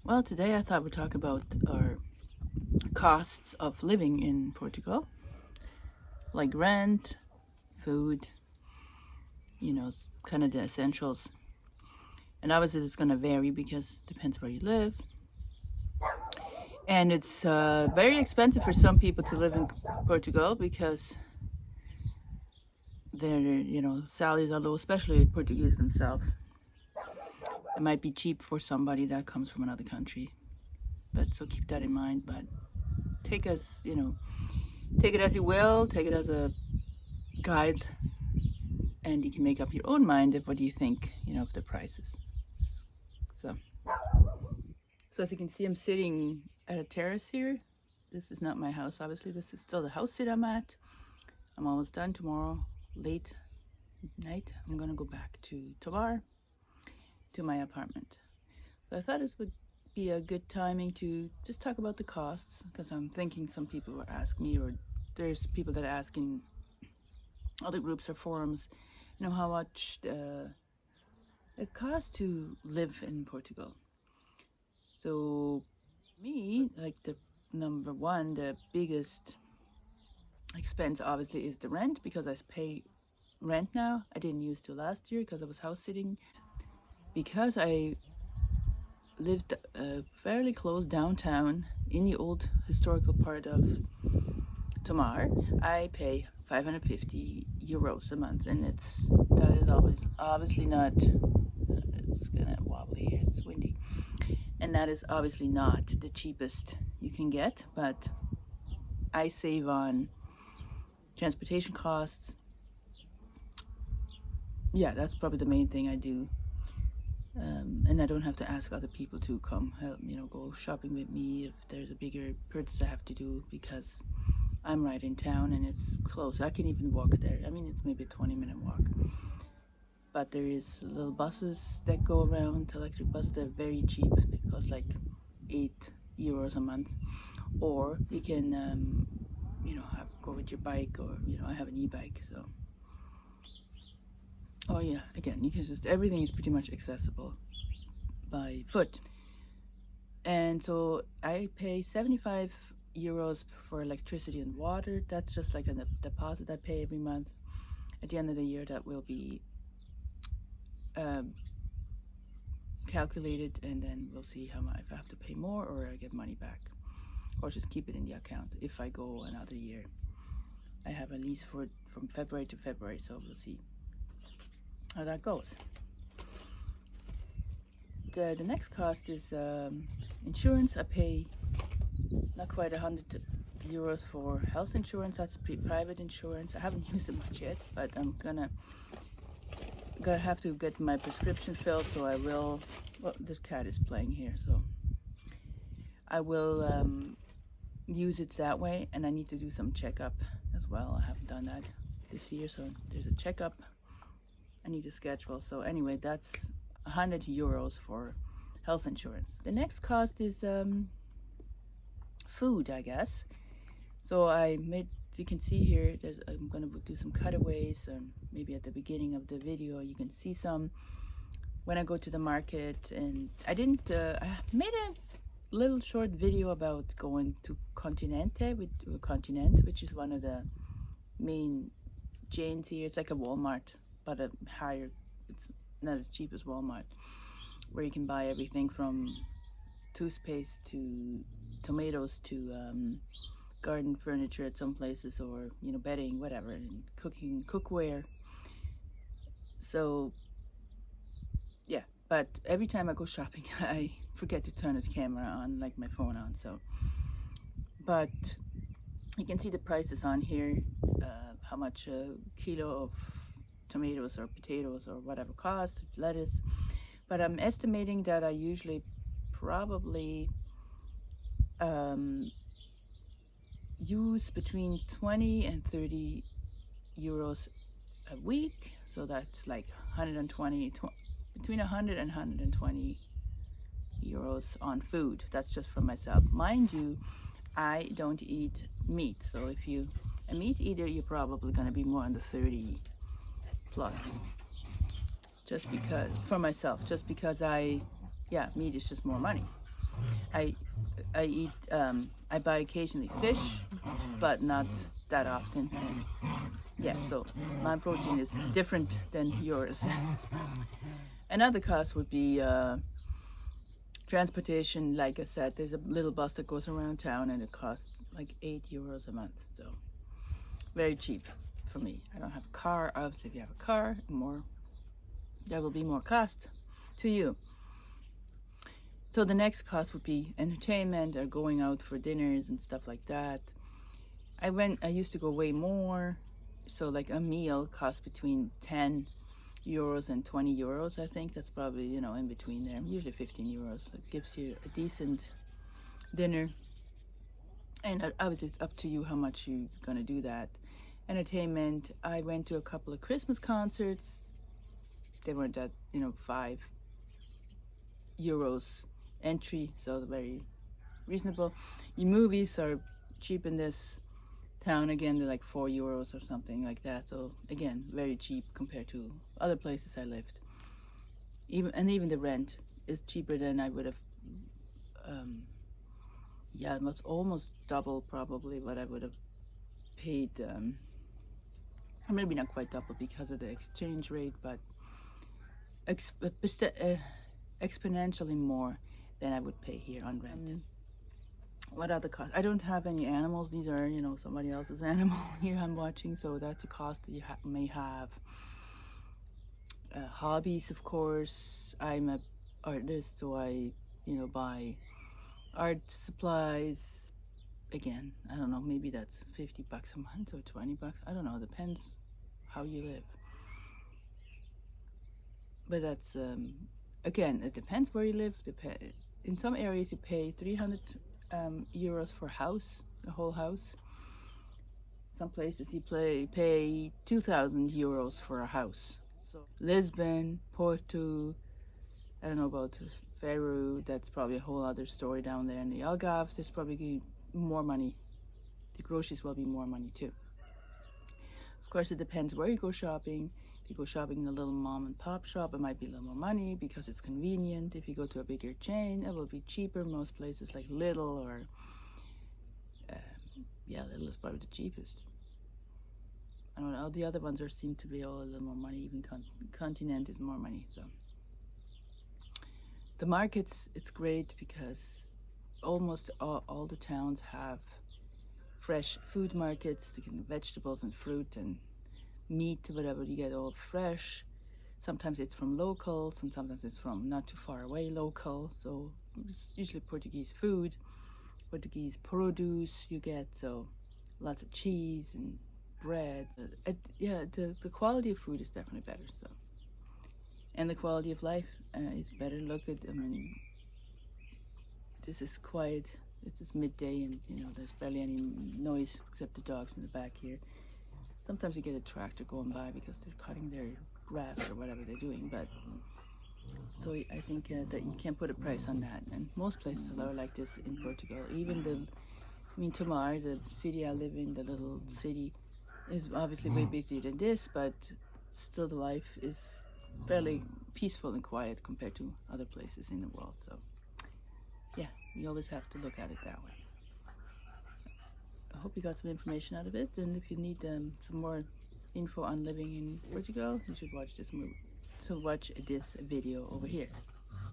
Well, today I thought we'd talk about our costs of living in Portugal, like rent, food, kind of the essentials. And obviously it's going to vary because it depends where you live. And it's very expensive for some people to live in Portugal because their, salaries are low, especially Portuguese themselves. It might be cheap for somebody that comes from another country. But so keep that in mind. But take it as you will, take it as a guide, and you can make up your own mind of what you think, of the prices. So as you can see, I'm sitting at a terrace here. This is not my house, obviously. This is still the house that I'm at. I'm almost done. Tomorrow, late night, I'm gonna go back to Tovar, to my apartment. So I thought this would be a good timing to just talk about the costs, because I'm thinking some people will ask me, or there's people that ask in other groups or forums, how much it costs to live in Portugal. So me, like the number one, the biggest expense obviously is the rent, because I pay rent now. I didn't used to last year because I was house sitting. Because I lived fairly close downtown in the old historical part of Tomar, I pay 550 euros a month, and that is always obviously not. It's gonna wobbly here. It's windy, and that is obviously not the cheapest you can get. But I save on transportation costs. Yeah, that's probably the main thing I do. And I don't have to ask other people to come help, go shopping with me if there's a bigger purchase I have to do, because I'm right in town and it's close. I can even walk there. I mean, it's maybe a 20-minute walk. But there is little buses that go around, electric buses that are very cheap. They cost like 8 euros a month. Or you can, go with your bike, or, I have an e-bike, so. Oh yeah, again, you can everything is pretty much accessible by foot. And so I pay 75 euros for electricity and water. That's just like a deposit I pay every month. At the end of the year, that will be calculated, and then we'll see how much, if I have to pay more or I get money back, or just keep it in the account if I go another year. I have a lease from February to February, so we'll see how that goes. The next cost is insurance. I pay not quite 100 euros for health insurance. That's private insurance. I haven't used it much yet, but I'm gonna have to get my prescription filled, so I will. Well, this cat is playing here, so I will use it that way. And I need to do some checkup as well. I haven't done that this year, so there's a checkup I need to schedule. So anyway, that's 100 euros for health insurance. The next cost is food, I guess. So you can see here, I'm gonna do some cutaways, maybe at the beginning of the video you can see some when I go to the market. And I made a little short video about going to Continent, which is one of the main chains here. It's like a Walmart, but a higher, it's not as cheap as Walmart, where you can buy everything from toothpaste to tomatoes to garden furniture at some places, or bedding, whatever, and cookware. So yeah, but every time I go shopping I forget to turn the camera on, like my phone on. So, but you can see the prices on here, how much a kilo of tomatoes or potatoes or whatever costs, lettuce. But I'm estimating that I usually probably use between 20 and 30 euros a week. So that's like 120, between 100 and 120 euros on food. That's just for myself. Mind you, I don't eat meat, so if you a meat eater, you're probably going to be more on the 30 plus. Just because, for myself, just because meat is just more money. I eat, I buy occasionally fish, but not that often. And yeah, so my protein is different than yours. Another cost would be transportation. Like I said, there's a little bus that goes around town and it costs like 8 euros a month. So very cheap for me. I don't have a car. Obviously, if you have a car, there will be more cost to you. So the next cost would be entertainment or going out for dinners and stuff like that. I used to go way more. So like a meal costs between 10 euros and 20 euros. I think that's probably, in between there. Usually 15 euros. It gives you a decent dinner. And obviously it's up to you how much you're gonna do that. Entertainment, I went to a couple of Christmas concerts. They weren't that, 5 euros entry, so very reasonable. Your movies are cheap in this town. Again, they're like 4 euros or something like that. So again, very cheap compared to other places I lived. Even the rent is cheaper than I would have. It was almost double probably what I would have paid. Maybe not quite double because of the exchange rate, but exponentially more than I would pay here on rent. What other costs? I don't have any animals. These are, somebody else's animal here I'm watching, so that's a cost that you may have. Hobbies, of course. I'm an artist, so I, buy art supplies. Again, I don't know, maybe that's 50 bucks a month or 20 bucks. I don't know, it depends how you live. But that's, again, it depends where you live. In some areas you pay 300 euros for a whole house. Some places you pay 2,000 euros for a house. So Lisbon, Porto, I don't know about Peru, that's probably a whole other story down there. In the Algarve, there's probably more money. The groceries will be more money too. Of course, it depends where you go shopping. If you go shopping in a little mom and pop shop, it might be a little more money because it's convenient. If you go to a bigger chain, it will be cheaper. Most places like Lidl or Lidl is probably the cheapest. I don't know, the other ones seem to be all a little more money. Even Continent is more money. So the markets, it's great because almost all the towns have fresh food markets. You can vegetables and fruit and meat, whatever, you get all fresh. Sometimes it's from locals and sometimes it's from not too far away local. So it's usually Portuguese food, Portuguese produce you get, so lots of cheese and bread. The quality of food is definitely better. So, and the quality of life is better. Look at, this is quiet. It's midday and there's barely any noise except the dogs in the back here. Sometimes you get a tractor going by because they're cutting their grass or whatever they're doing, but so I think that you can't put a price on that. And most places are like this in Portugal. Even Tomar, the city I live in, the little city, is obviously way busier than this, but still the life is fairly peaceful and quiet compared to other places in the world. So yeah, you always have to look at it that way. I hope you got some information out of it, and if you need some more info on living in Portugal, you should watch this video over here.